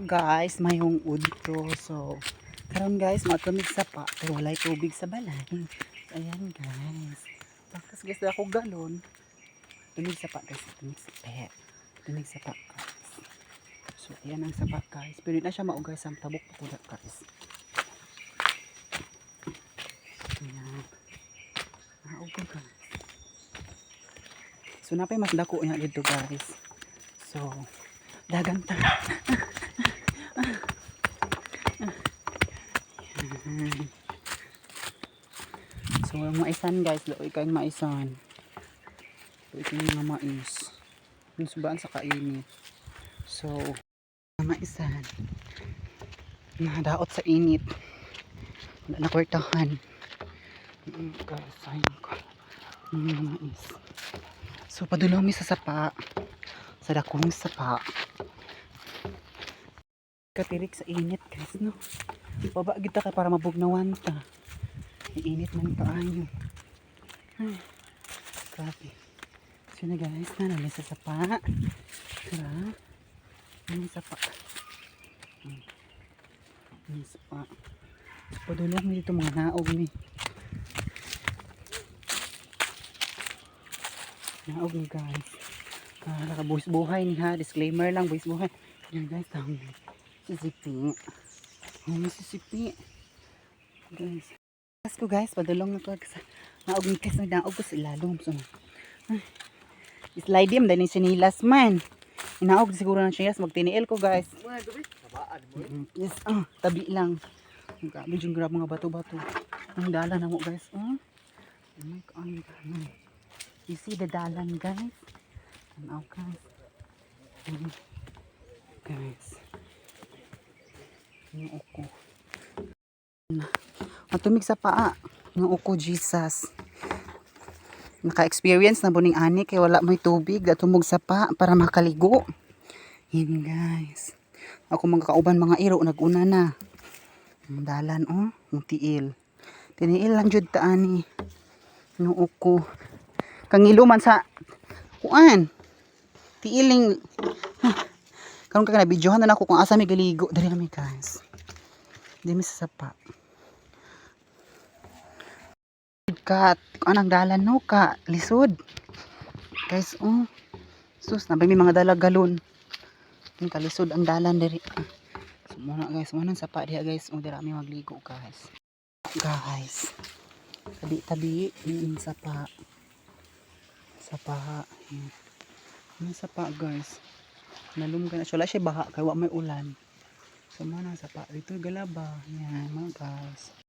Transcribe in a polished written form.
guys, mayong udto. So, karon guys, matumig sa pa, pero walay tubig sa balay. Ayan guys. Tapos guys, ako galon. Tumig sa pa guys, tumig sa pa. Tumig sa pa guys. So, ayan ang sapa guys. Pero na siya maugay sa tabok po guys. Ayan. Naugay guys. So, napay mas dako niya dito guys. So, dagan ta. So, maisan guys, loy kayong maisan. Loy kayong mga mais. Yung subaan sa kainit. So, maisan. Nadaot sa init. Nakwartahan. Guys, sayang ko. Yung mais. So, padulong mi sa sapa. Sa dakong sapa. Katirik sa init guys, no? Baba kita ka para mabugnawan ta. Init man kaayo. Ay, grabe. So na guys, nanali sa sapa. Tara. Ano sapa? Ano sapa? Padulong mo dito mga naog ni. Naog ni guys. Buhis buhay ni ha. Disclaimer lang, buhis buhay. Yan guys, tawag. Sisipi. Sisipi. Guys. Ko guys, padulong na ko sa naog ni guys, naog ko sa ilalom. So, slide him, dahil sinilas man. Inaog siguro na siya, magtiniil ko guys. Yes, tabi lang. Grabe yung grab mga bato-bato. Ang dalan na mo guys. Oh my God. You see the dalan guys? Tanaw guys. Guys. Yung uko. Matumig sa paa. Yung uko Jesus. Naka-experience na buning ani kay wala may tubig. Tumog sa pa para makaligo. Yan guys. Ako magkakauban mga iro. Naguna na. Ang dalan yung tiil. Tiniil lang jud ta ani. Yung uko. Kangiluman sa kuan. Tiiling. Karon ka na videohan na ako kung asa may galigo. Dali na mi guys. Di mi sa sapa. Kat, anang dalan no ka lisod. Guys, sus na may mga dala galon. Yung kalisod ang dalan diri. So muna guys, muna sapa diha guys. Dira mi magligo guys. Guys. Tabi-tabi yung sapa. Sapa. Yung sapa guys. Nalumgan na. So, wala siya baha kaya wa may ulan. So muna sapa dito galaba. Yan mga guys.